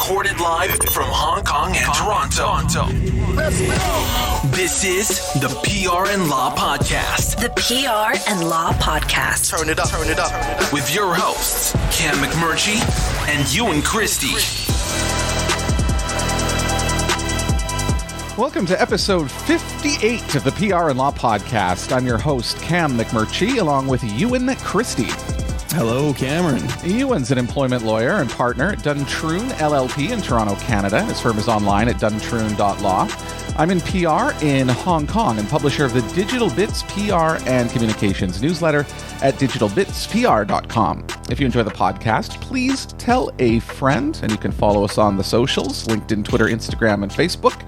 recorded live from Hong Kong and Toronto. Let's go! This is the PR and Law Podcast. The PR and Law Podcast. Turn it up. With your hosts, Cam McMurchie and Ewan Christie. Welcome to episode 58 of the PR and Law Podcast. I'm your host, Cam McMurchie, along with Ewan Christie. Hello, Cameron. Ewan's an employment lawyer and partner at Duntroon LLP in Toronto, Canada. His firm is online at duntroon.law. I'm in PR in Hong Kong and publisher of the Digital Bits PR and Communications newsletter at digitalbitspr.com. If you enjoy the podcast, please tell a friend, and you can follow us on the socials, LinkedIn, Twitter, Instagram, and Facebook.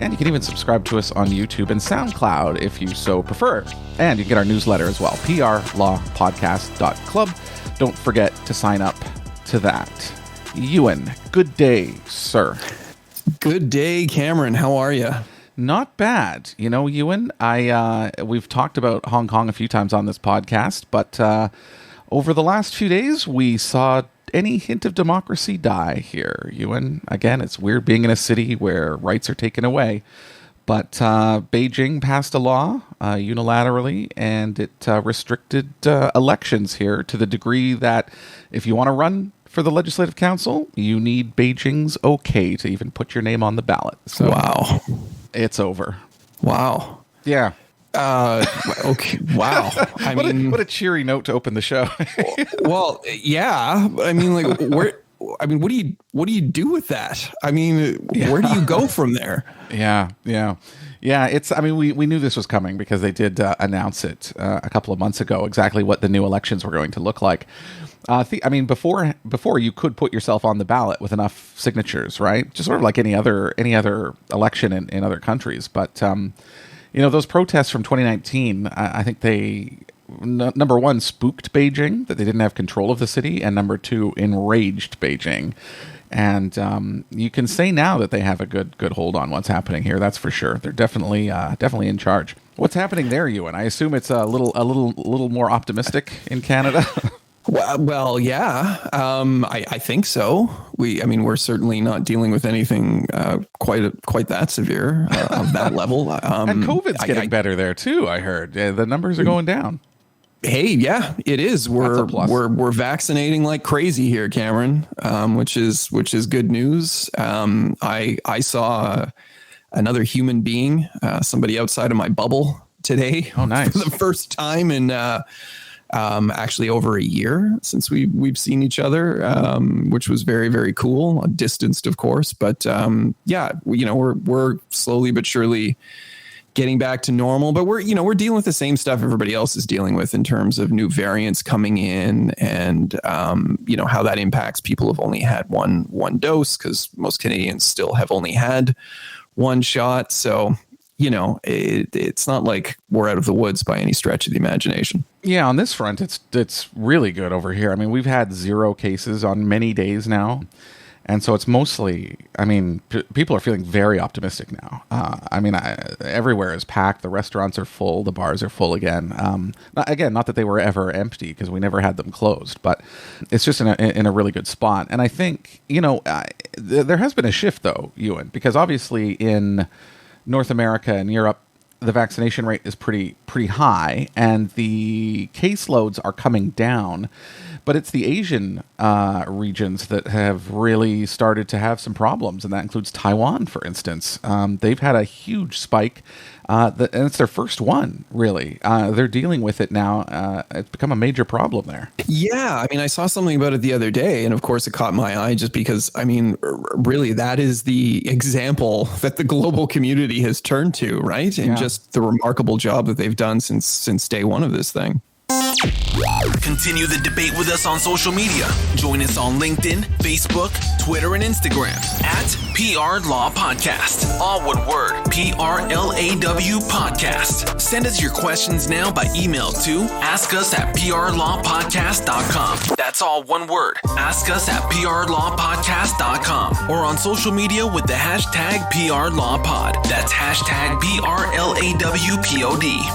And you can even subscribe to us on YouTube and SoundCloud if you so prefer. And you can get our newsletter as well, PRLawPodcast.Club. Don't forget to sign up to that. Ewan, good day, sir. Good day, Cameron. How are you? Not bad. You know, Ewan, we've talked about Hong Kong a few times on this podcast, but over the last few days, we saw any hint of democracy die here, Ewan. Again, it's weird being in a city where rights are taken away, but Beijing passed a law unilaterally, and it restricted elections here to the degree that if you want to run for the Legislative Council, you need Beijing's okay to even put your name on the ballot. So, wow. It's over. Wow. Yeah. Okay. Wow. What a cheery note to open the show. Well, yeah. I mean, like, what do you do with that? I mean, where do you go from there? Yeah. We knew this was coming because they did announce it a couple of months ago, exactly what the new elections were going to look like. Before you could put yourself on the ballot with enough signatures, right? Just sort of like any other election in other countries. But, those protests from 2019, I think they, number one, spooked Beijing, that they didn't have control of the city, and number two, enraged Beijing. And you can say now that they have a good hold on what's happening here. That's for sure. They're definitely in charge. What's happening there, Ewan? I assume it's a little more optimistic in Canada. Well, yeah. I think so. We're certainly not dealing with anything quite that severe of that level. And COVID's getting better there too. I heard the numbers are going down. Hey, yeah, it is. We're vaccinating like crazy here, Cameron, which is good news. I saw another human being, somebody outside of my bubble today. Oh, nice! For the first time in actually over a year since we've seen each other, which was very, very cool. Distanced, of course, but we're slowly but surely getting back to normal, but we're dealing with the same stuff everybody else is dealing with in terms of new variants coming in, and how that impacts people who've only had one dose, because most Canadians still have only had one shot. So, it's not like we're out of the woods by any stretch of the imagination. Yeah, on this front, it's really good over here. I mean, we've had 0 cases on many days now. And so it's mostly, people are feeling very optimistic now. Everywhere is packed. The restaurants are full. The bars are full again. Not that they were ever empty, because we never had them closed, but it's just in a really good spot. And I think, there has been a shift, though, Ewan, because obviously in North America and Europe, the vaccination rate is pretty high, and the caseloads are coming down. But it's the Asian regions that have really started to have some problems, and that includes Taiwan, for instance. They've had a huge spike, and it's their first one, really. They're dealing with it now. It's become a major problem there. Yeah, I saw something about it the other day, and of course it caught my eye just because, really, that is the example that the global community has turned to, right? And just the remarkable job that they've done since day one of this thing. Continue the debate with us on social media. Join us on LinkedIn, Facebook, Twitter, and Instagram at PRLaw Podcast. All one word, PRLAW Podcast. Send us your questions now by email to askus@PRLawPodcast.com. That's all one word, askus@PRLawPodcast.com. Or on social media with the hashtag PRLawPod. That's hashtag PRLAWPOD.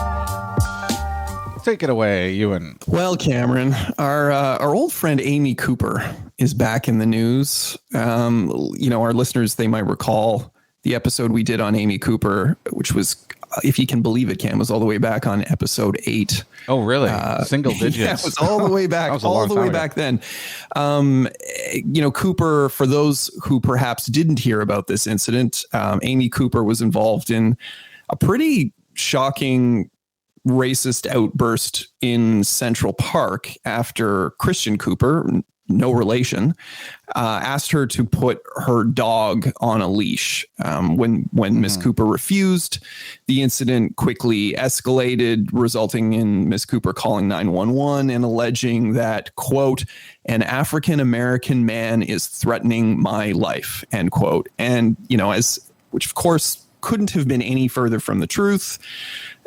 Take it away, Ewan. Well, Cameron, our old friend Amy Cooper is back in the news. Our listeners, they might recall the episode we did on Amy Cooper, which was, if you can believe it, Cam, was all the way back on episode 8. Oh, really? Single digits. Yeah, it was all the way back, all the way back then. Cooper, for those who perhaps didn't hear about this incident, Amy Cooper was involved in a pretty shocking racist outburst in Central Park after Christian Cooper, no relation, asked her to put her dog on a leash. When Miss Cooper refused, the incident quickly escalated, resulting in Miss Cooper calling 911 and alleging that, quote, an African-American man is threatening my life, end quote. And, which of course couldn't have been any further from the truth.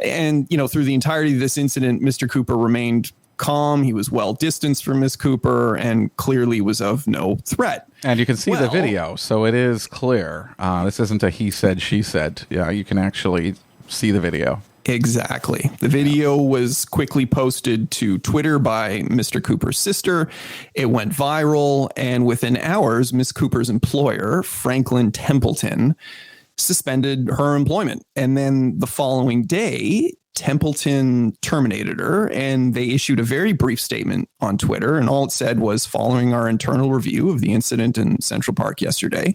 And, through the entirety of this incident, Mr. Cooper remained calm. He was well distanced from Miss Cooper and clearly was of no threat. And you can see the video, so it is clear. This isn't a he said, she said. Yeah, you can actually see the video. Exactly. The video was quickly posted to Twitter by Mr. Cooper's sister. It went viral, and within hours, Miss Cooper's employer, Franklin Templeton, suspended her employment. And then the following day, Templeton terminated her, and they issued a very brief statement on Twitter. And all it said was, following our internal review of the incident in Central Park yesterday,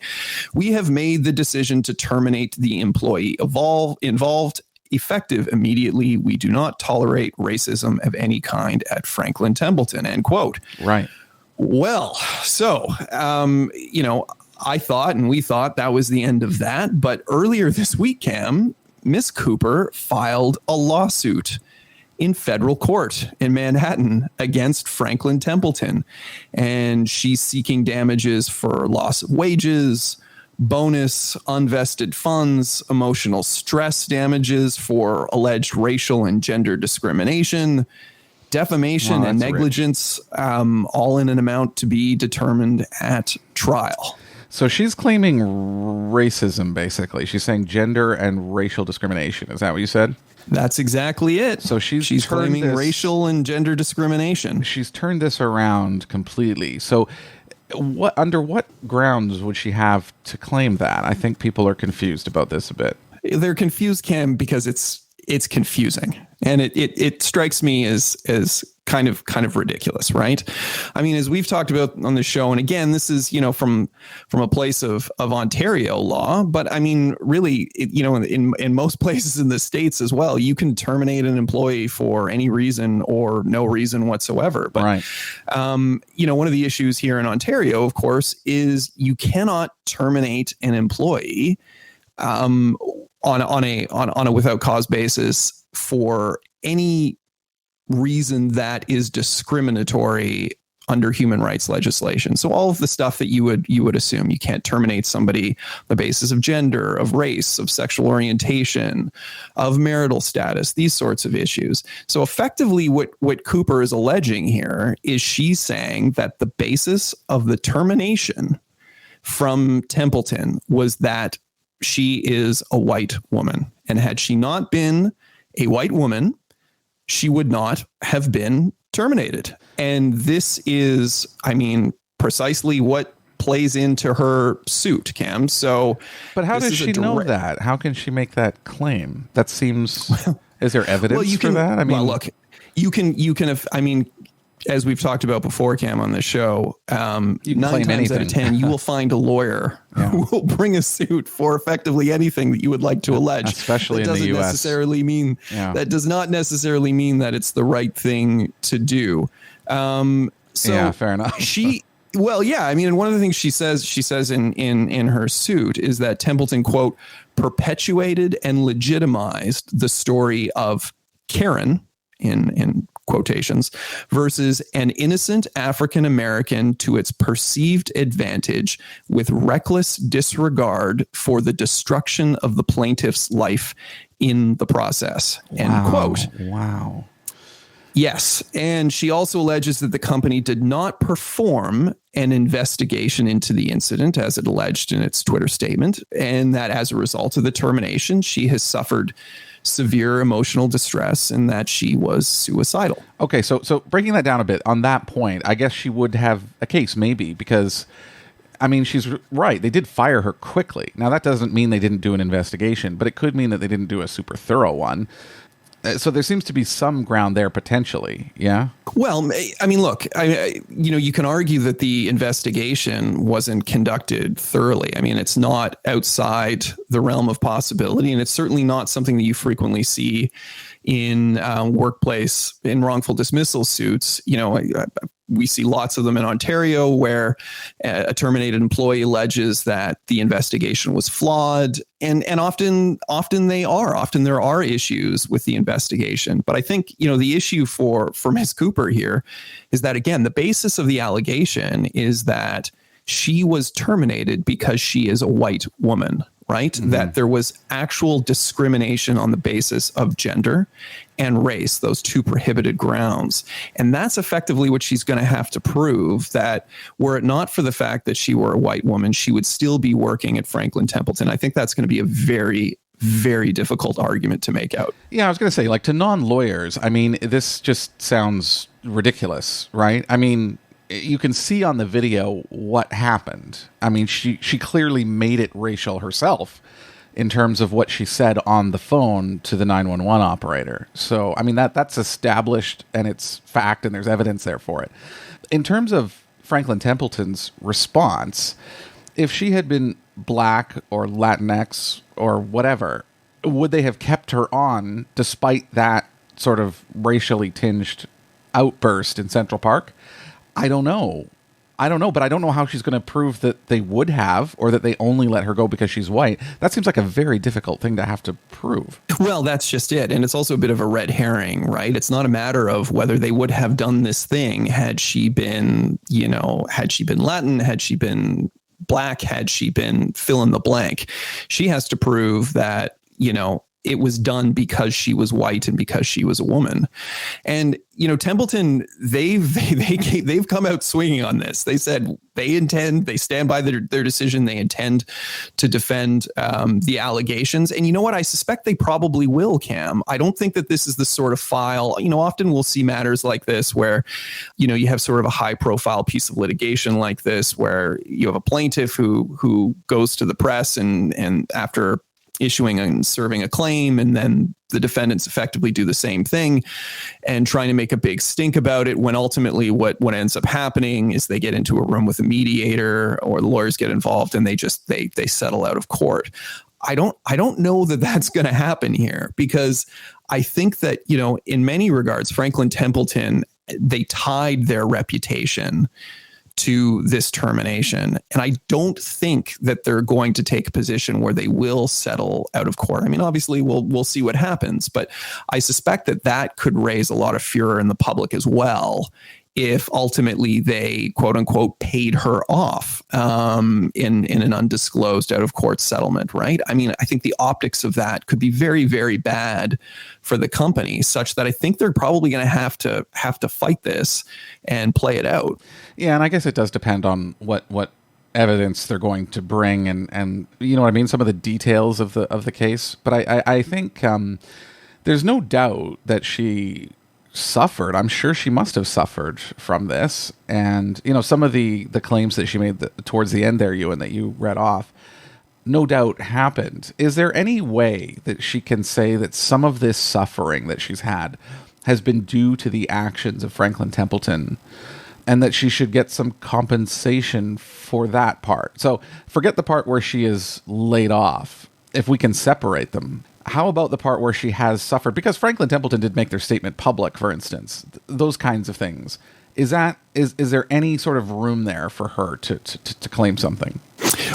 we have made the decision to terminate the employee involved effective immediately. We do not tolerate racism of any kind at Franklin Templeton, end quote. Right. Well, so, I thought, and we thought that was the end of that. But earlier this week, Cam, Miss Cooper filed a lawsuit in federal court in Manhattan against Franklin Templeton. And she's seeking damages for loss of wages, bonus, unvested funds, emotional stress damages for alleged racial and gender discrimination, defamation and negligence, all in an amount to be determined at trial. So she's claiming racism, basically. She's saying gender and racial discrimination. Is that what you said? That's exactly it. So she's claiming racial and gender discrimination. She's turned this around completely. So under what grounds would she have to claim that? I think people are confused about this a bit. They're confused, Cam, because it's confusing. And it strikes me as kind of ridiculous, right? I mean, as we've talked about on the show, and again, this is, from a place of Ontario law, but I mean, really, in most places in the States as well, you can terminate an employee for any reason or no reason whatsoever. But, right. One of the issues here in Ontario, of course, is you cannot terminate an employee on a without cause basis for any reason that is discriminatory under human rights legislation. So all of the stuff that you would assume, you can't terminate somebody on the basis of gender, of race, of sexual orientation, of marital status, these sorts of issues. So effectively what Cooper is alleging here is she's saying that the basis of the termination from Templeton was that she is a white woman. And had she not been a white woman, she would not have been terminated. And this is, precisely what plays into her suit, Cam. So, but how does she know that? How can she make that claim? That seems, is there evidence for that? Look, you can have, as we've talked about before, Cam, on this show, 9 times out of 10, you will find a lawyer who will bring a suit for effectively anything that you would like to allege. Especially in the U.S. That does not necessarily mean that it's the right thing to do. Fair enough. And one of the things she says in her suit is that Templeton, quote, perpetuated and legitimized the story of Karen, in quotations, versus an innocent African-American to its perceived advantage with reckless disregard for the destruction of the plaintiff's life in the process. End quote. Wow. Yes. And she also alleges that the company did not perform an investigation into the incident, as it alleged in its Twitter statement, and that as a result of the termination, she has suffered severe emotional distress and that she was suicidal. Okay, so breaking that down a bit, on that point, I guess she would have a case, maybe, because, I mean, she's right. They did fire her quickly. Now, that doesn't mean they didn't do an investigation, but it could mean that they didn't do a super thorough one. So there seems to be some ground there potentially, yeah? Well, I mean, look, you can argue that the investigation wasn't conducted thoroughly. I mean, it's not outside the realm of possibility, and it's certainly not something that you frequently see in workplace, in wrongful dismissal suits. We see lots of them in Ontario where a terminated employee alleges that the investigation was flawed, and often there are issues with the investigation. But I think, the issue for Ms. Cooper here is that, again, the basis of the allegation is that she was terminated because she is a white woman, right? Mm-hmm. That there was actual discrimination on the basis of gender and race, those two prohibited grounds. And that's effectively what she's going to have to prove, that were it not for the fact that she were a white woman, she would still be working at Franklin Templeton. I think that's going to be a very, very difficult argument to make out. Yeah, I was going to say, like, to non-lawyers, I mean, this just sounds ridiculous, right? I mean, you can see on the video what happened. I mean, she clearly made it racial herself in terms of what she said on the phone to the 911 operator. So, I mean, that's established and it's fact and there's evidence there for it. In terms of Franklin Templeton's response, if she had been Black or Latinx or whatever, would they have kept her on despite that sort of racially tinged outburst in Central Park? I don't know, but I don't know how she's going to prove that they would have, or that they only let her go because she's white. That seems like a very difficult thing to have to prove. Well, that's just it. And it's also a bit of a red herring, right? It's not a matter of whether they would have done this thing had she been, had she been Latin, had she been Black, had she been fill in the blank. She has to prove that, it was done because she was white and because she was a woman. And, Templeton, they've come out swinging on this. They said they stand by their decision. They intend to defend the allegations. And you know what? I suspect they probably will, Cam. I don't think that this is the sort of file, often we'll see matters like this where, you have sort of a high profile piece of litigation like this, where you have a plaintiff who goes to the press and after issuing and serving a claim, and then the defendants effectively do the same thing and trying to make a big stink about it, when ultimately what ends up happening is they get into a room with a mediator, or the lawyers get involved, and they settle out of court. I don't know that that's going to happen here, because I think that, in many regards, Franklin Templeton, they tied their reputation to this termination. And I don't think that they're going to take a position where they will settle out of court. I mean, obviously we'll see what happens, but I suspect that could raise a lot of furor in the public as well, if ultimately they, quote unquote, paid her off in an undisclosed out of court settlement, right? I mean, I think the optics of that could be very, very bad for the company, such that I think they're probably going to have to fight this and play it out. Yeah, and I guess it does depend on what evidence they're going to bring, and you know what I mean, some of the details of the case. But I think there's no doubt that she suffered. I'm sure she must have suffered from this. And, some of the claims that she made towards the end there, Ewan, that you read off, no doubt happened. Is there any way that she can say that some of this suffering that she's had has been due to the actions of Franklin Templeton, and that she should get some compensation for that part? So forget the part where she is laid off, if we can separate them. How about the part where she has suffered? Because Franklin Templeton did make their statement public, for instance. Those kinds of things. Is there any sort of room there for her to claim something?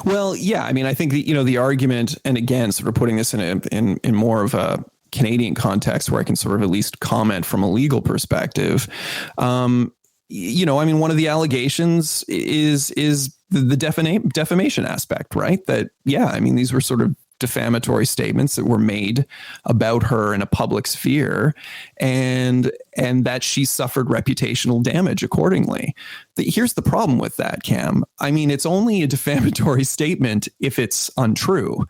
Well, yeah. I mean, I think the argument, and again, sort of putting this in more of a Canadian context where I can sort of at least comment from a legal perspective. I mean, one of the allegations is the defamation aspect, right? That, yeah, I mean, these were sort of defamatory statements that were made about her in a public sphere, and that she suffered reputational damage accordingly. Here's the problem with that, Cam. I mean, it's only a defamatory statement if it's untrue.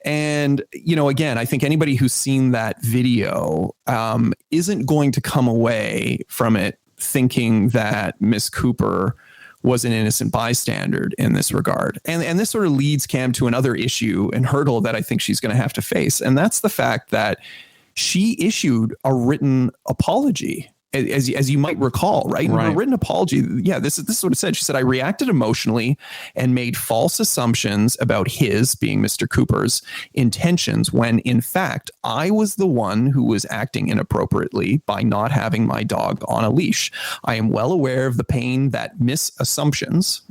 And, again, I think anybody who's seen that video isn't going to come away from it thinking that Miss Cooper was an innocent bystander in this regard. And this sort of leads Cam to another issue and hurdle that I think she's going to have to face. And that's the fact that she issued a written apology, as you might recall, right? In her written apology, this is what it said. She said, "I reacted emotionally and made false assumptions about his," being Mr. Cooper's, "intentions, when in fact I was the one who was acting inappropriately by not having my dog on a leash. I am well aware of the pain that misassumptions,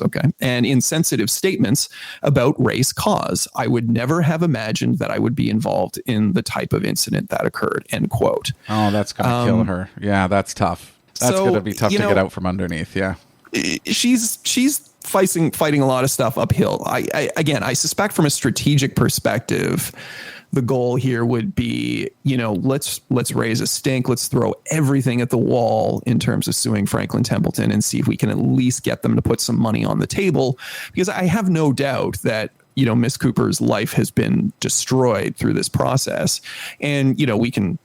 okay, and insensitive statements about race cause. I would never have imagined that I would be involved in the type of incident that occurred," end quote. Oh, that's going to kill her. Yeah, that's tough. That's going to be tough to get out from underneath. Yeah. She's fighting a lot of stuff uphill. I suspect from a strategic perspective, the goal here would be, let's raise a stink. Let's throw everything at the wall in terms of suing Franklin Templeton and see if we can at least get them to put some money on the table, because I have no doubt that Miss Cooper's life has been destroyed through this process. And, we can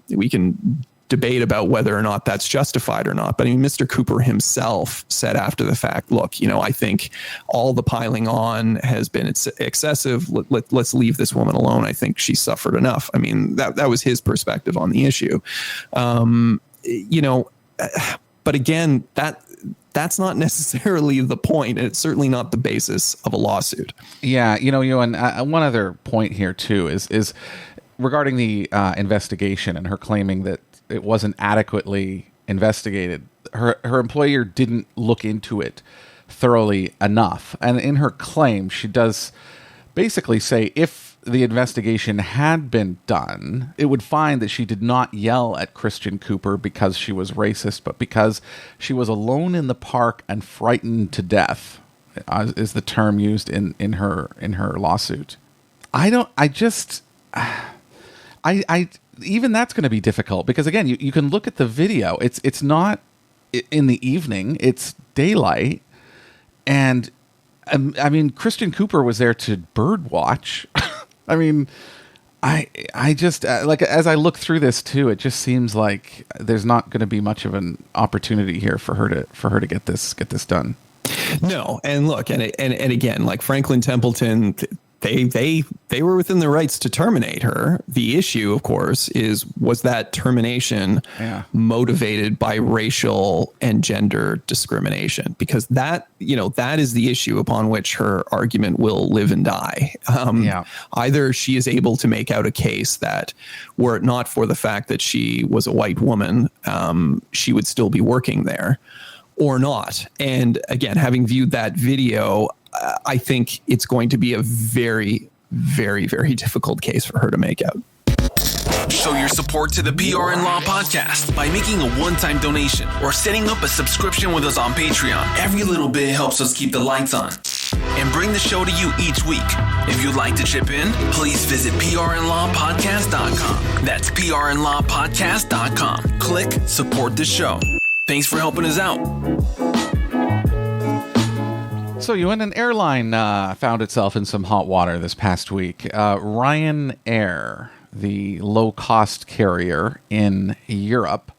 debate about whether or not that's justified or not. But I mean, Mr. Cooper himself said after the fact, look, I think all the piling on has been excessive. Let's leave this woman alone. I think she suffered enough. I mean, that was his perspective on the issue. But again, that's not necessarily the point. And it's certainly not the basis of a lawsuit. Yeah. Ewan, one other point here too is regarding the investigation and her claiming that it wasn't adequately investigated. Her employer didn't look into it thoroughly enough. And in her claim, she does basically say if the investigation had been done, it would find that she did not yell at Christian Cooper because she was racist, but because she was alone in the park and frightened to death, is the term used in her lawsuit. Even that's going to be difficult because, again, you can look at the video. It's not in the evening. It's daylight. And, I mean, Christian Cooper was there to bird watch. I mean, I just, like, as I look through this, too, it just seems like there's not going to be much of an opportunity here for her to get this done. No. And look, and again, like Franklin Templeton, they were within their rights to terminate her. The issue, of course, was that termination motivated by racial and gender discrimination? Because that is the issue upon which her argument will live and die. Either she is able to make out a case that were it not for the fact that she was a white woman, she would still be working there, or not. And again, having viewed that video, I think it's going to be a very, very, very difficult case for her to make out. Show your support to the PR and Law podcast by making a one-time donation or setting up a subscription with us on Patreon. Every little bit helps us keep the lights on and bring the show to you each week. If you'd like to chip in, please visit PRLawPodcast.com. That's PRLawPodcast.com. Click support the show. Thanks for helping us out. So, Ewan, an airline found itself in some hot water this past week. Ryanair, the low-cost carrier in Europe.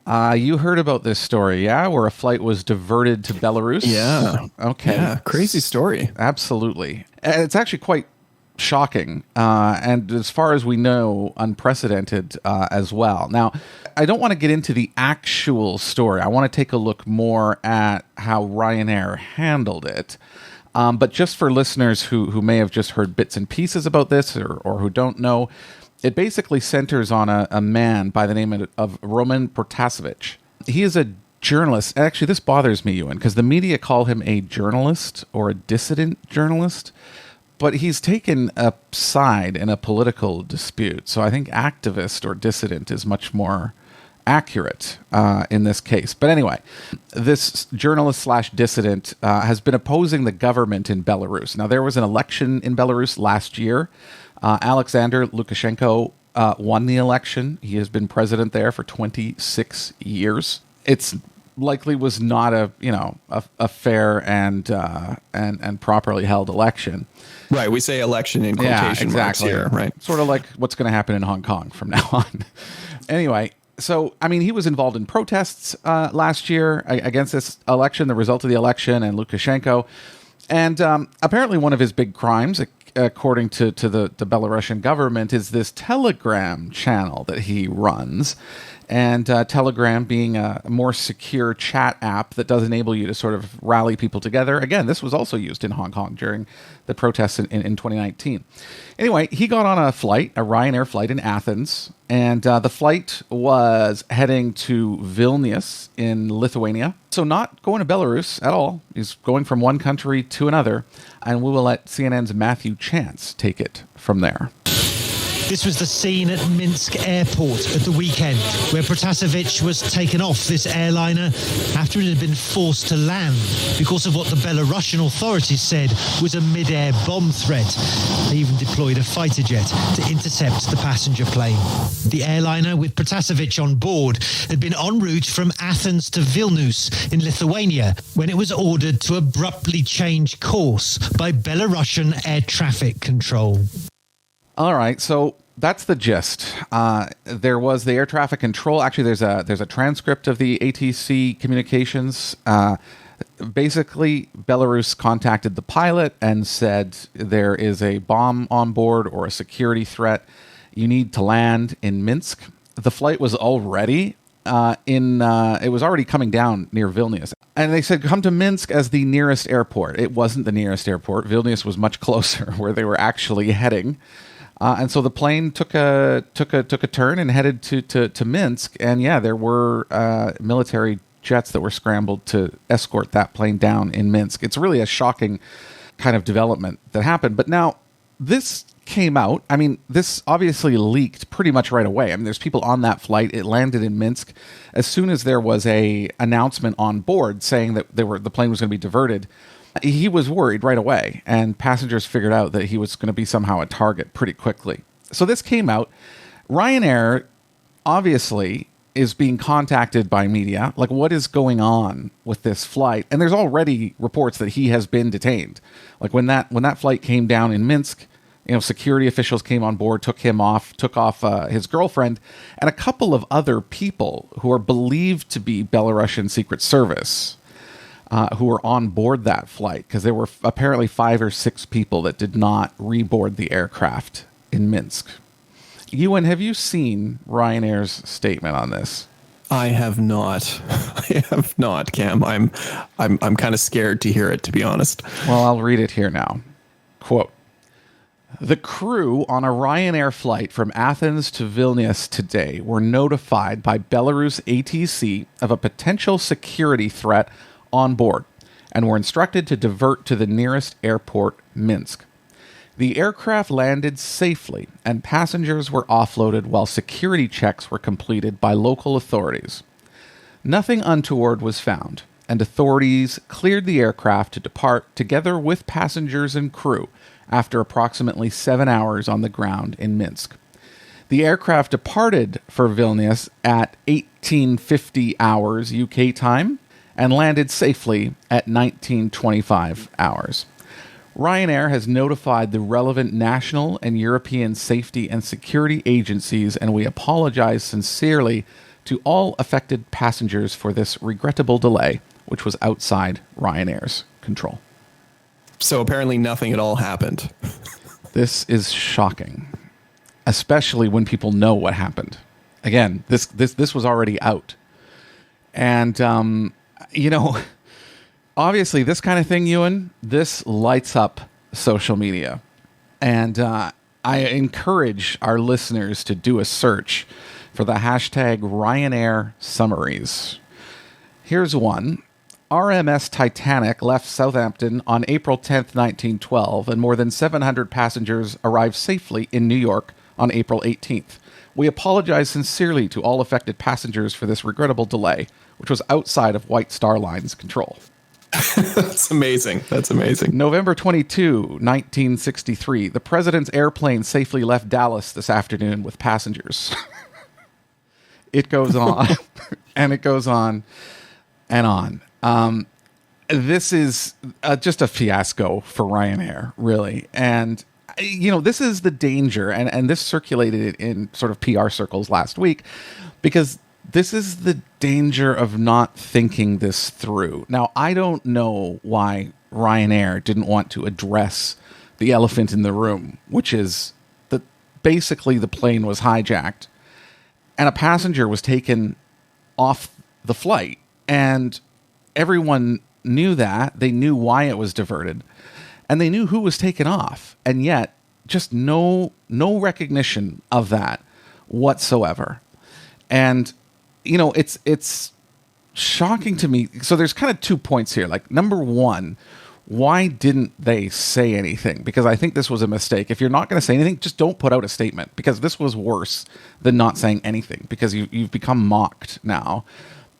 You heard about this story, yeah? Where a flight was diverted to Belarus? Yeah. Okay. Yeah, crazy story. Absolutely. And it's actually quite shocking. And as far as we know, unprecedented as well. Now, I don't want to get into the actual story. I want to take a look more at how Ryanair handled it. But just for listeners who may have just heard bits and pieces about this or who don't know, it basically centers on a man by the name of Roman Protasevich. He is a journalist. Actually, this bothers me, Ewan, because the media call him a journalist or a dissident journalist. But he's taken a side in a political dispute. So I think activist or dissident is much more accurate in this case. But anyway, this journalist / dissident has been opposing the government in Belarus. Now, there was an election in Belarus last year. Alexander Lukashenko won the election. He has been president there for 26 years. It's likely was not a fair and properly held election. Right. We say election in quotation marks here, right? Sort of like what's going to happen in Hong Kong from now on. Anyway, so, I mean, he was involved in protests last year against this election, the result of the election, and Lukashenko. And apparently one of his big crimes, according to the Belarusian government, is this Telegram channel that he runs. And Telegram being a more secure chat app that does enable you to sort of rally people together. Again, this was also used in Hong Kong during the protests in 2019. Anyway, he got on a Ryanair flight in Athens, and the flight was heading to Vilnius in Lithuania. So not going to Belarus at all. He's going from one country to another, and we will let CNN's Matthew Chance take it from there. This was the scene at Minsk airport at the weekend, where Protasevich was taken off this airliner after it had been forced to land because of what the Belarusian authorities said was a mid-air bomb threat. They even deployed a fighter jet to intercept the passenger plane. The airliner with Protasevich on board had been en route from Athens to Vilnius in Lithuania when it was ordered to abruptly change course by Belarusian air traffic control. All right, so that's the gist. There was the air traffic control. Actually, there's a transcript of the ATC communications. Basically, Belarus contacted the pilot and said there is a bomb on board or a security threat. You need to land in Minsk. The flight was already it was already coming down near Vilnius. And they said, come to Minsk as the nearest airport. It wasn't the nearest airport. Vilnius was much closer where they were actually heading. And so the plane took a turn and headed to Minsk. And yeah, there were military jets that were scrambled to escort that plane down in Minsk. It's really a shocking kind of development that happened. But now this came out. I mean, this obviously leaked pretty much right away. I mean, there's people on that flight. It landed in Minsk. As soon as there was a announcement on board saying that the plane was going to be diverted, he was worried right away, and passengers figured out that he was going to be somehow a target pretty quickly. So this came out. Ryanair obviously is being contacted by media. Like, what is going on with this flight? And there's already reports that he has been detained. Like when that flight came down in Minsk, security officials came on board, took off his girlfriend, and a couple of other people who are believed to be Belarusian Secret Service. Who were on board that flight, because there were apparently 5 or 6 people that did not reboard the aircraft in Minsk. Ewan, have you seen Ryanair's statement on this? I have not. I have not, Cam. I'm kind of scared to hear it, to be honest. Well, I'll read it here now. Quote, "The crew on a Ryanair flight from Athens to Vilnius today were notified by Belarus ATC of a potential security threat on board and were instructed to divert to the nearest airport, Minsk. The aircraft landed safely and passengers were offloaded while security checks were completed by local authorities. Nothing untoward was found, and authorities cleared the aircraft to depart together with passengers and crew after approximately 7 hours on the ground in Minsk. The aircraft departed for Vilnius at 1850 hours UK time and landed safely at 1925 hours. Ryanair has notified the relevant national and European safety and security agencies, and we apologize sincerely to all affected passengers for this regrettable delay, which was outside Ryanair's control." So apparently nothing at all happened. This is shocking, especially when people know what happened. Again, this was already out. And obviously this kind of thing, Ewan, this lights up social media. And I encourage our listeners to do a search for the hashtag Ryanair summaries. Here's one. RMS Titanic left Southampton on April 10th, 1912, and more than 700 passengers arrived safely in New York on April 18th. We apologize sincerely to all affected passengers for this regrettable delay, which was outside of White Star Line's control. That's amazing. That's amazing. November 22, 1963. The president's airplane safely left Dallas this afternoon with passengers. It goes on, and it goes on. and on. This is just a fiasco for Ryanair, really. And, this is the danger. And this circulated in sort of PR circles last week, because this is the danger of not thinking this through. Now, I don't know why Ryanair didn't want to address the elephant in the room, which is that basically the plane was hijacked and a passenger was taken off the flight. And everyone knew that. They knew why it was diverted. And they knew who was taken off. And yet, just no recognition of that whatsoever. And, it's shocking to me. So there's kind of 2 points here. Like, number one, why didn't they say anything? Because I think this was a mistake. If you're not going to say anything, just don't put out a statement, because this was worse than not saying anything, because you've become mocked now.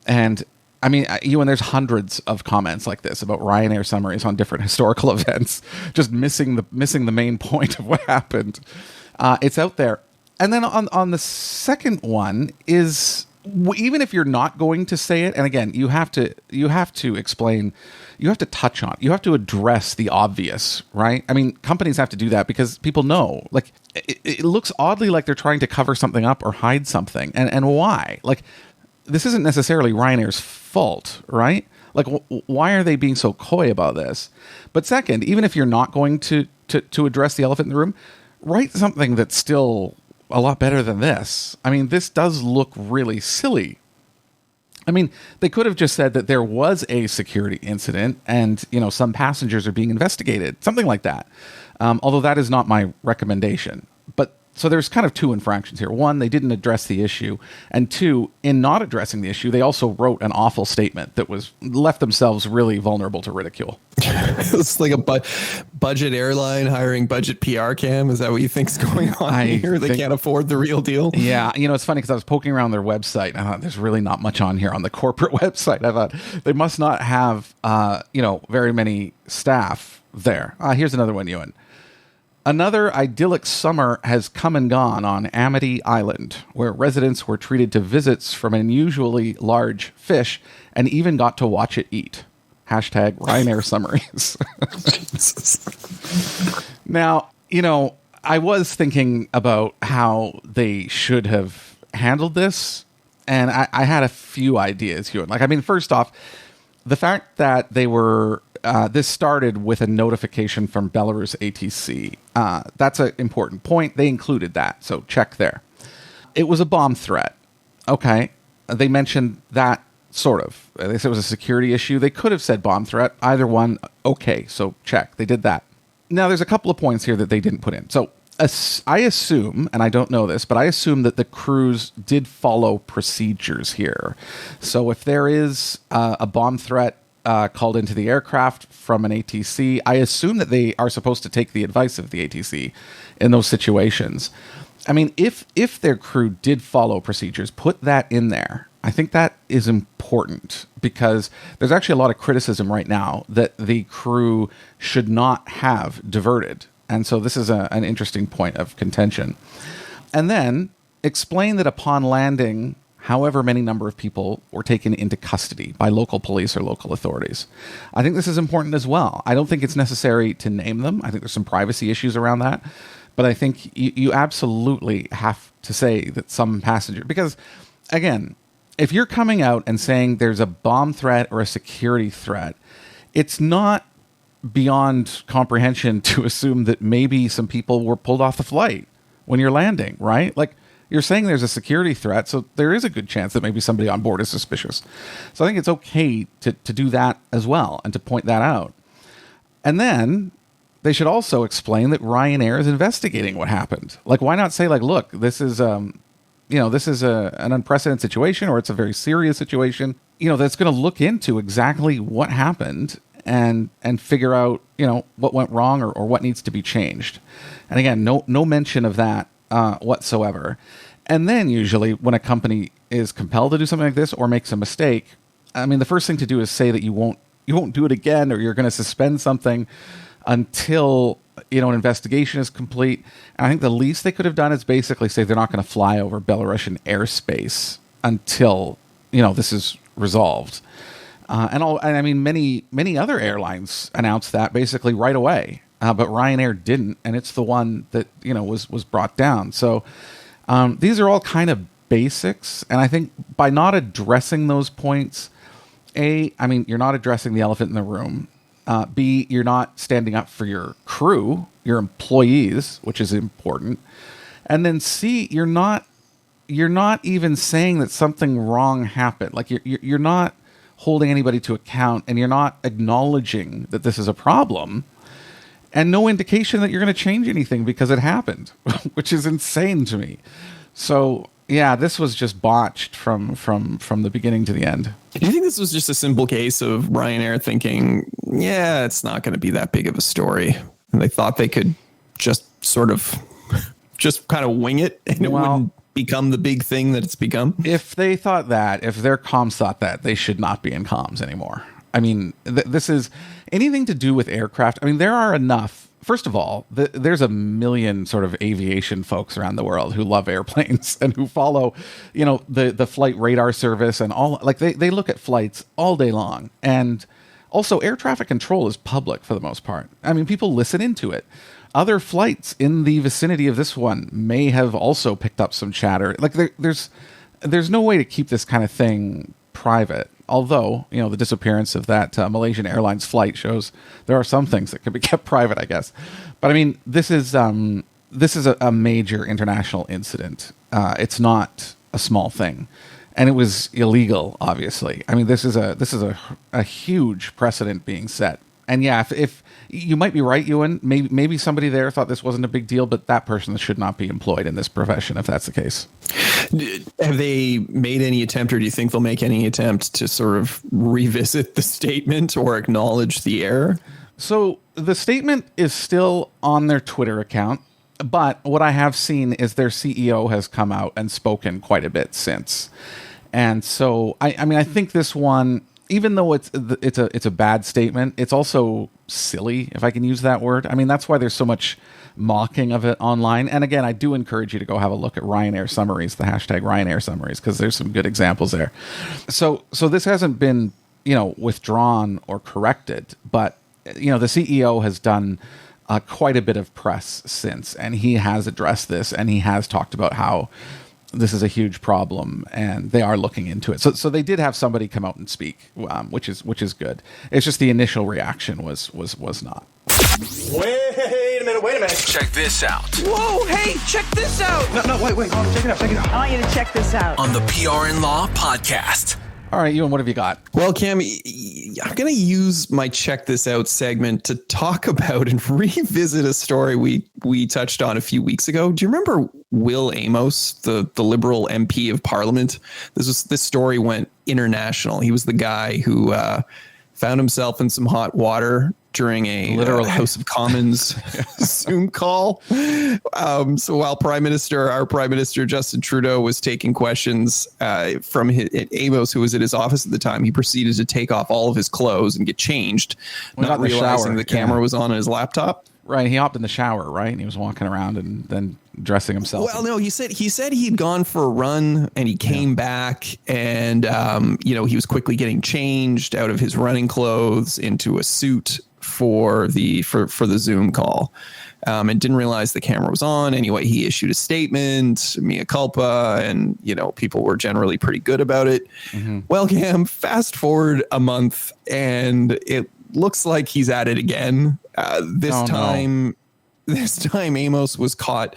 And I mean, Ewan, there's hundreds of comments like this about Ryanair summaries on different historical events, just missing the main point of what happened. It's out there. And then on the second one is, even if you're not going to say it, and again, you have to explain, you have to touch on, you have to address the obvious, right? I mean, companies have to do that because people know. Like, it looks oddly like they're trying to cover something up or hide something. And why? Like, this isn't necessarily Ryanair's fault, right? Like, why are they being so coy about this? But second, even if you're not going to address the elephant in the room, write something that's still a lot better than this. I mean, this does look really silly. I mean, they could have just said that there was a security incident and, some passengers are being investigated, something like that. Although that is not my recommendation. But so there's kind of two infractions here. One, they didn't address the issue. And two, in not addressing the issue, they also wrote an awful statement that left themselves really vulnerable to ridicule. It's like a budget airline hiring budget PR cam. Is that what you think's going on here? They can't afford the real deal. Yeah. It's funny because I was poking around their website and I thought there's really not much on here on the corporate website. I thought they must not have, very many staff there. Here's another one, Ewan. Another idyllic summer has come and gone on Amity Island, where residents were treated to visits from an unusually large fish and even got to watch it eat. Hashtag Ryanair summaries. Now, I was thinking about how they should have handled this, and I had a few ideas here. First off, the fact that they were this started with a notification from Belarus ATC. That's an important point. They included that, so check there. It was a bomb threat. Okay, they mentioned that, sort of. They said it was a security issue. They could have said bomb threat. Either one, okay, so check. They did that. Now, there's a couple of points here that they didn't put in. So I assume, and I don't know this, but I assume that the crews did follow procedures here. So if there is a bomb threat called into the aircraft from an ATC, I assume that they are supposed to take the advice of the ATC in those situations. I mean, if their crew did follow procedures, put that in there. I think that is important because there's actually a lot of criticism right now that the crew should not have diverted. And so this is an interesting point of contention. And then explain that upon landing, however many number of people were taken into custody by local police or local authorities. I think this is important as well. I don't think it's necessary to name them. I think there's some privacy issues around that. But I think you absolutely have to say that some passenger, because again, if you're coming out and saying there's a bomb threat or a security threat, it's not beyond comprehension to assume that maybe some people were pulled off the flight when you're landing, right? Like, you're saying there's a security threat, so there is a good chance that maybe somebody on board is suspicious. So I think it's okay to do that as well and to point that out. And then they should also explain that Ryanair is investigating what happened. Like, why not say, like, look, this is this is an unprecedented situation, or it's a very serious situation, that's going to look into exactly what happened and figure out, what went wrong or what needs to be changed. And again, no mention of that whatsoever. And then usually when a company is compelled to do something like this or makes a mistake, I mean, the first thing to do is say that you won't do it again, or you're going to suspend something until an investigation is complete. And I think the least they could have done is basically say they're not going to fly over Belarusian airspace until this is resolved. And I mean, many other airlines announced that basically right away, but Ryanair didn't, and it's the one that was brought down. So these are all kind of basics, and I think by not addressing those points, I mean, you're not addressing the elephant in the room. B, you're not standing up for your crew, your employees, which is important, and then C, you're not even saying that something wrong happened. Like you're not holding anybody to account, and you're not acknowledging that this is a problem, and no indication that you're going to change anything because it happened, which is insane to me. So yeah, this was just botched from the beginning to the end. Do you think this was just a simple case of Ryanair thinking, yeah, it's not going to be that big of a story, and they thought they could just sort of just kind of wing it, and it wouldn't become the big thing that it's become? If they thought that, if their comms thought that, they should not be in comms anymore. I mean, this is anything to do with aircraft. I mean, there are enough. First of all, there's a million sort of aviation folks around the world who love airplanes and who follow, the flight radar service and all. Like they look at flights all day long. And also, air traffic control is public for the most part. I mean, people listen into it. Other flights in the vicinity of this one may have also picked up some chatter. Like there's no way to keep this kind of thing private. Although, the disappearance of that Malaysian Airlines flight shows there are some things that can be kept private, I guess. But I mean, this is a major international incident. It's not a small thing, and it was illegal. Obviously, I mean, this is a huge precedent being set. And yeah, if you might be right, Ewan, maybe somebody there thought this wasn't a big deal, but that person should not be employed in this profession if that's the case. Have they made any attempt, or do you think they'll make any attempt to sort of revisit the statement or acknowledge the error? So the statement is still on their Twitter account, but what I have seen is their CEO has come out and spoken quite a bit since. And so, I mean, I think this one, even though it's a bad statement, it's also silly, if I can use that word. I mean, that's why there's so much mocking of it online. And again, I do encourage you to go have a look at Ryanair summaries, the hashtag Ryanair summaries, because there's some good examples there. So this hasn't been, withdrawn or corrected, but, the CEO has done quite a bit of press since, and he has addressed this, and he has talked about how this is a huge problem, and they are looking into it. So they did have somebody come out and speak, which is good. It's just the initial reaction was not. Wait a minute. Check this out. Whoa, hey, check this out. No, wait. Oh, check it out. I want you to check this out. On the PR and Law Podcast. All right, Ewan, what have you got? Well, Cam, I'm going to use my Check This Out segment to talk about and revisit a story we touched on a few weeks ago. Do you remember Will Amos, the Liberal MP of Parliament? This story went international. He was the guy who found himself in some hot water during a House of Commons Zoom call. So while our Prime Minister Justin Trudeau was taking questions from Amos, who was at his office at the time, he proceeded to take off all of his clothes and get changed, not realizing the camera was on his laptop. Right, he hopped in the shower, right? And he was walking around and then dressing himself. Well, no, he said he'd gone for a run and he came back and he was quickly getting changed out of his running clothes into a suit for the Zoom call, and didn't realize the camera was on. Anyway, he issued a statement, mea culpa, and people were generally pretty good about it. Mm-hmm. Well, Cam, fast forward a month, and it looks like he's at it again. This time, Amos was caught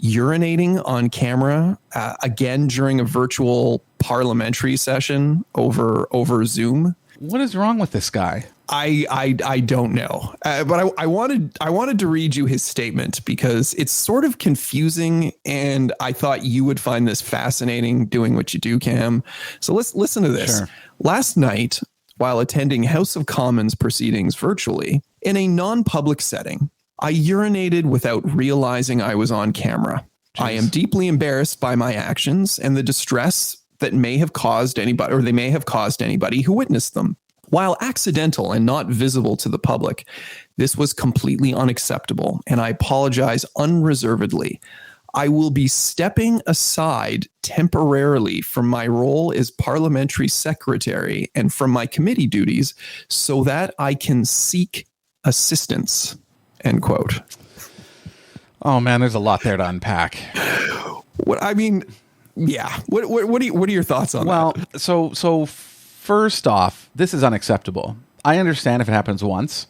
urinating on camera again during a virtual parliamentary session over Zoom. What is wrong with this guy? I don't know, but I wanted to read you his statement because it's sort of confusing, and I thought you would find this fascinating doing what you do, Cam. So let's listen to this. Sure. Last night, while attending House of Commons proceedings virtually in a non-public setting, I urinated without realizing I was on camera. Jeez. I am deeply embarrassed by my actions and the distress that may have caused anybody, or they may have caused anybody who witnessed them. While accidental and not visible to the public, this was completely unacceptable, and I apologize unreservedly. I will be stepping aside temporarily from my role as parliamentary secretary and from my committee duties so that I can seek assistance, end quote. Oh man, there's a lot there to unpack. What I mean, yeah. What are your thoughts on that? Well, so first off, this is unacceptable. I understand if it happens once.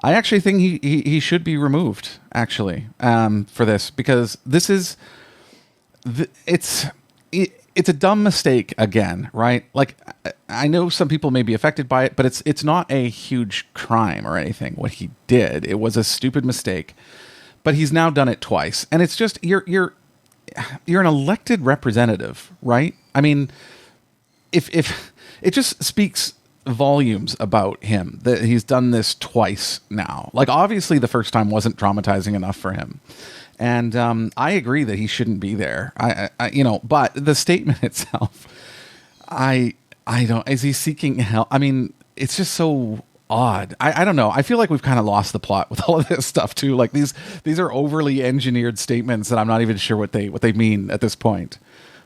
I actually think he should be removed, actually, for this, because this is it's a dumb mistake again, right? Like, I know some people may be affected by it, but it's not a huge crime or anything. What he did, it was a stupid mistake, but he's now done it twice, and it's just you're an elected representative, right? I mean, if it just speaks volumes about him that he's done this twice now. Like, obviously the first time wasn't traumatizing enough for him, and I agree that he shouldn't be there. I but the statement itself, I don't. Is he seeking help? I mean, it's just so odd. I don't know. I feel like we've kind of lost the plot with all of this stuff too. Like, these are overly engineered statements that I'm not even sure what they mean at this point.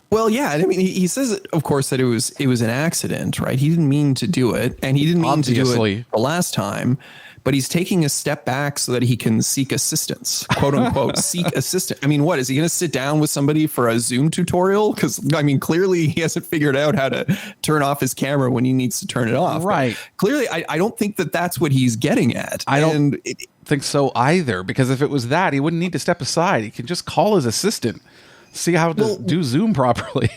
Well, yeah, I mean, he says, of course, that it was an accident, right? He didn't mean to do it, and he didn't mean to do it the last time, but he's taking a step back so that he can seek assistance, quote unquote, seek assistance. I mean, what, is he going to sit down with somebody for a Zoom tutorial? Because, I mean, clearly he hasn't figured out how to turn off his camera when he needs to turn it off. Right. But clearly, I don't think that that's what he's getting at. I don't think so either, because if it was that, he wouldn't need to step aside. He can just call his assistant. See how to do Zoom properly.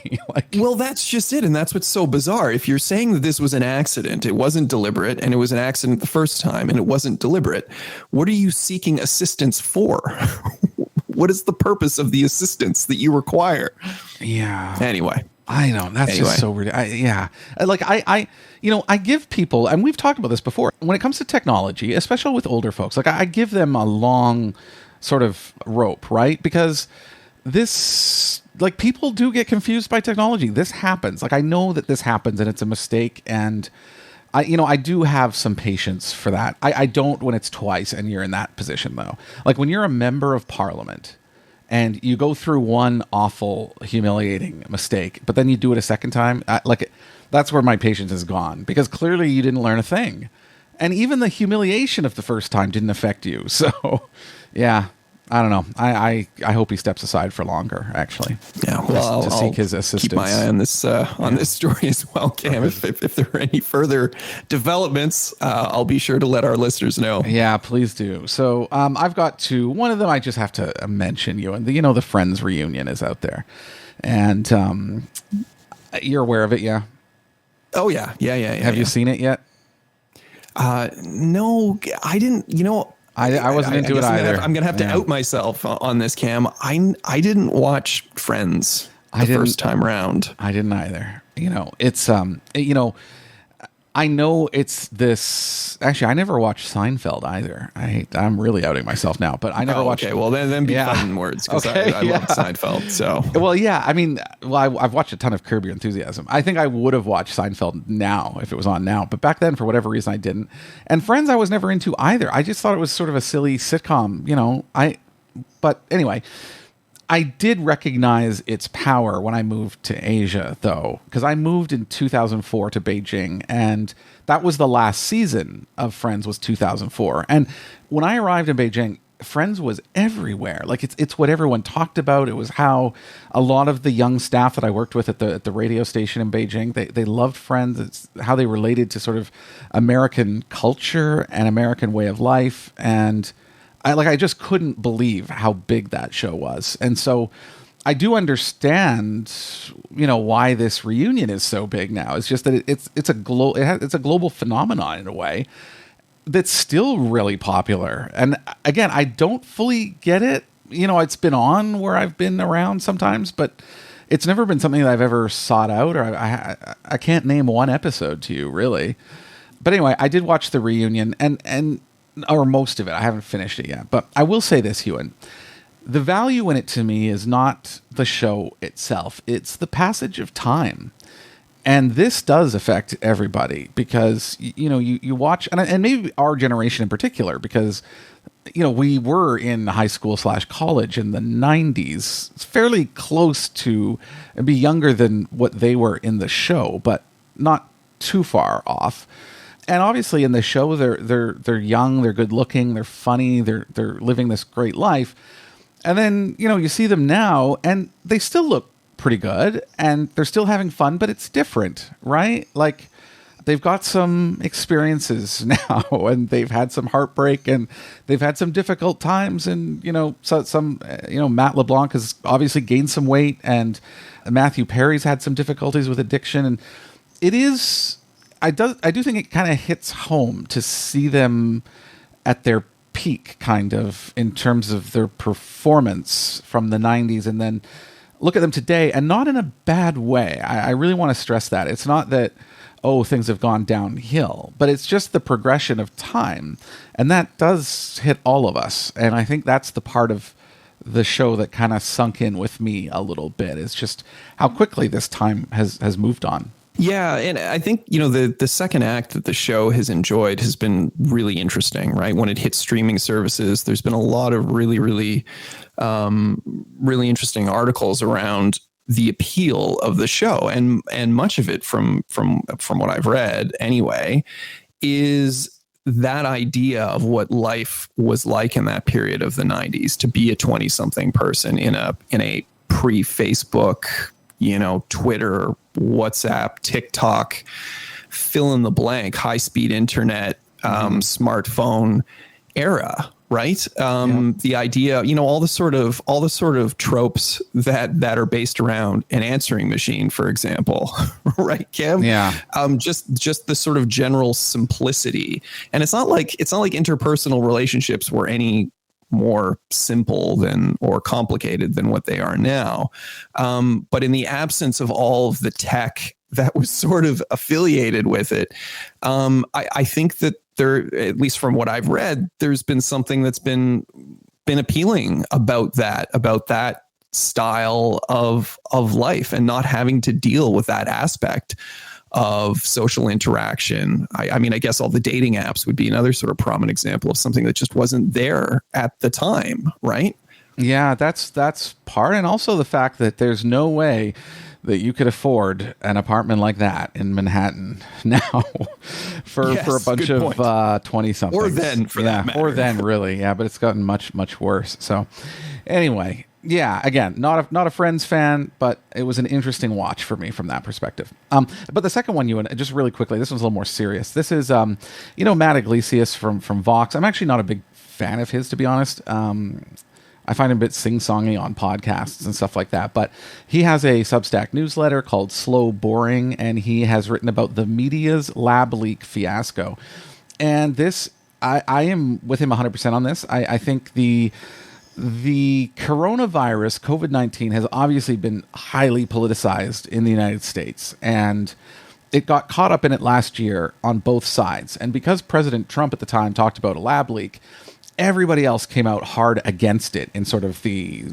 Well, that's just it. And that's what's so bizarre. If you're saying that this was an accident, it wasn't deliberate, and it was an accident the first time, and it wasn't deliberate, what are you seeking assistance for? What is the purpose of the assistance that you require? Yeah. Anyway. I know. That's just so weird. I give people, and we've talked about this before, when it comes to technology, especially with older folks, like, I give them a long sort of rope, right? Because this, like, people do get confused by technology. This happens. Like, I know that this happens and it's a mistake, and I do have some patience for that. I don't when it's twice and you're in that position, though. Like, when you're a member of parliament and you go through one awful, humiliating mistake, but then you do it a second time, that's where my patience is gone, because clearly you didn't learn a thing. And even the humiliation of the first time didn't affect you. So, yeah. I don't know. I hope he steps aside for longer, actually. Yeah, well, to seek his assistance. Keep my eye on this this story as well, Cam. If there are any further developments, I'll be sure to let our listeners know. Yeah, please do. So I've got two. One of them I just have to mention, Ewan. The Friends reunion is out there, and you're aware of it, yeah? Oh yeah. Have you seen it yet? No, I didn't. I wasn't into it either. I'm gonna have to out myself on this, Cam. I didn't watch Friends the first time round. I didn't either. It's I know it's this. Actually, I never watched Seinfeld either. I'm really outing myself now, but I never watched. Okay, well then be fighting words, because I love Seinfeld. So well, yeah. I mean, I've watched a ton of Curb Your Enthusiasm. I think I would have watched Seinfeld now if it was on now, but back then, for whatever reason, I didn't. And Friends, I was never into either. I just thought it was sort of a silly sitcom. But anyway. I did recognize its power when I moved to Asia, though, because I moved in 2004 to Beijing, and that was the last season of Friends, was 2004. And when I arrived in Beijing, Friends was everywhere. Like, it's what everyone talked about. It was how a lot of the young staff that I worked with at the radio station in Beijing, they loved Friends. It's how they related to sort of American culture and American way of life, and I just couldn't believe how big that show was. And so I do understand, why this reunion is so big now. It's just that it's a global phenomenon in a way that's still really popular. And again, I don't fully get it. It's been on where I've been around sometimes, but it's never been something that I've ever sought out, or I can't name one episode to you, really. But anyway, I did watch the reunion, and or most of it. I haven't finished it yet. But I will say this, Ewan. The value in it to me is not the show itself. It's the passage of time. And this does affect everybody, because, you watch, and maybe our generation in particular, because we were in high school / college in the 90s. It's fairly close to, it'd be younger than what they were in the show, but not too far off. And obviously in the show, they're young, they're good looking, they're funny, they're living this great life. And then, you see them now and they still look pretty good and they're still having fun, but it's different, right? Like, they've got some experiences now and they've had some heartbreak and they've had some difficult times. And, Matt LeBlanc has obviously gained some weight and Matthew Perry's had some difficulties with addiction. And it is, I do think it kind of hits home to see them at their peak, kind of, in terms of their performance from the 90s and then look at them today, and not in a bad way. I really want to stress that. It's not that, things have gone downhill, but it's just the progression of time. And that does hit all of us. And I think that's the part of the show that kind of sunk in with me a little bit. It's just how quickly this time has moved on. Yeah. And I think, the second act that the show has enjoyed has been really interesting, right? When it hits streaming services, there's been a lot of really, really, really interesting articles around the appeal of the show. And much of it from what I've read anyway, is that idea of what life was like in that period of the 90s, to be a 20-something person in a pre-Facebook, Twitter, WhatsApp, TikTok, fill in the blank, high-speed internet, smartphone era, right? The idea, all the sort of tropes that are based around an answering machine, for example, right, Kim? Yeah. Just the sort of general simplicity. And it's not like interpersonal relationships were any more simple than or complicated than what they are now. But in the absence of all of the tech that was sort of affiliated with it, I think that there, at least from what I've read, there's been something that's been appealing about that style of life and not having to deal with that aspect of social interaction. I mean, I guess all the dating apps would be another sort of prominent example of something that just wasn't there at the time, right? Yeah, that's part. And also the fact that there's no way that you could afford an apartment like that in Manhattan now for a bunch of 20-somethings. Or then, for that matter. Or then, really. Yeah, but it's gotten much, much worse. So anyway, yeah, again, not a Friends fan, but it was an interesting watch for me from that perspective. But the second one, Ewan, just really quickly, this one's a little more serious. This is, Matt Iglesias from Vox. I'm actually not a big fan of his, to be honest. I find him a bit sing-songy on podcasts and stuff like that. But he has a Substack newsletter called Slow Boring, and he has written about the media's lab leak fiasco. And this, I am with him 100% on this. I think the coronavirus, COVID-19, has obviously been highly politicized in the United States. And it got caught up in it last year on both sides. And because President Trump at the time talked about a lab leak, everybody else came out hard against it in sort of the,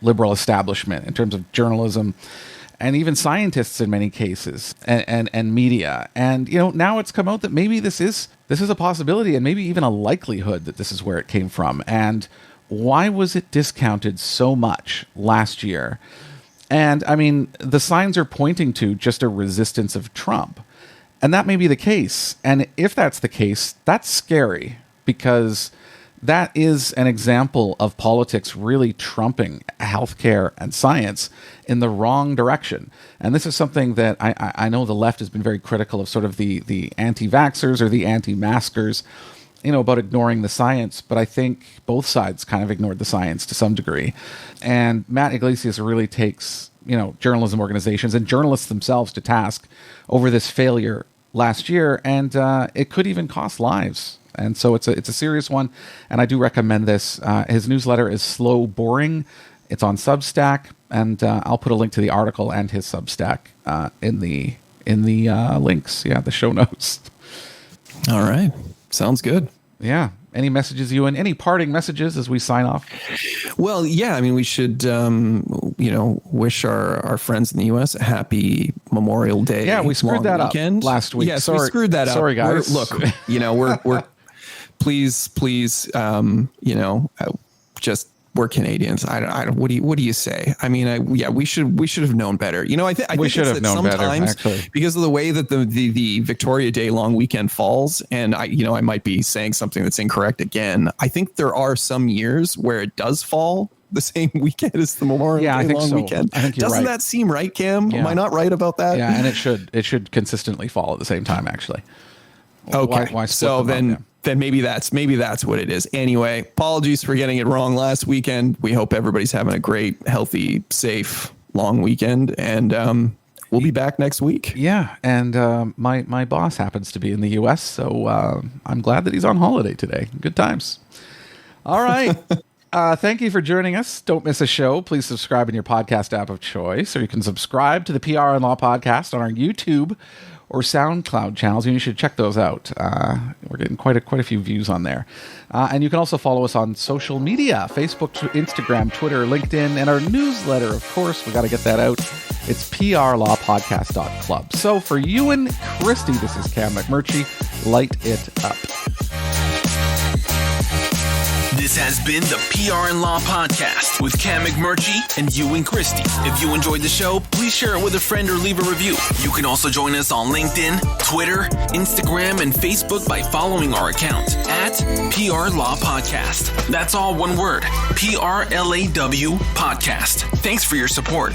liberal establishment in terms of journalism and even scientists in many cases and media. And, now it's come out that maybe this is a possibility and maybe even a likelihood that this is where it came from. And why was it discounted so much last year? And I mean, the signs are pointing to just a resistance of Trump. And that may be the case. And if that's the case, that's scary, because that is an example of politics really trumping healthcare and science in the wrong direction. And this is something that I know the left has been very critical of, sort of the anti-vaxxers or the anti-maskers, about ignoring the science. But I think both sides kind of ignored the science to some degree. And Matt Iglesias really takes, journalism organizations and journalists themselves to task over this failure last year. And it could even cost lives. And so it's a serious one, and I do recommend this. His newsletter is Slow Boring. It's on Substack, and I'll put a link to the article and his Substack in the links. Yeah, the show notes. All right, sounds good. Yeah. Any messages, Ewan? Any parting messages as we sign off? Well, yeah. I mean, we should, wish our friends in the U.S. a happy Memorial Day. Yeah, we screwed that weekend up last week. Yes, we screwed that up. Sorry, guys. We're please, just we're Canadians. I don't. What do you say? I mean, we should have known better. I think we should have known better, actually, because of the way that the Victoria Day long weekend falls. And I might be saying something that's incorrect again. I think there are some years where it does fall the same weekend as the Memorial Day long weekend. I think you're Doesn't right. that seem right, Cam? Yeah. Am I not right about that? Yeah, and it should consistently fall at the same time, actually. Okay. Why so then maybe that's what it is. Anyway, apologies for getting it wrong last weekend. We hope everybody's having a great, healthy, safe, long weekend, and we'll be back next week. Yeah, and my boss happens to be in the U.S., so I'm glad that he's on holiday today. Good times. All right. Thank you for joining us. Don't miss a show. Please subscribe in your podcast app of choice, or you can subscribe to the PR and Law Podcast on our YouTube or SoundCloud channels, and you should check those out. We're getting quite a few views on there. And you can also follow us on social media, Facebook, Instagram, Twitter, LinkedIn, and our newsletter, of course. We got to get that out. It's PRLawPodcast.Club. So for Ewan, Christy, this is Cam McMurtry. Light it up. This has been the PR and Law Podcast with Cam McMurtry and Ewan Christie. If you enjoyed the show, please share it with a friend or leave a review. You can also join us on LinkedIn, Twitter, Instagram, and Facebook by following our account at PR Law Podcast. That's all one word, PRLAW Podcast. Thanks for your support.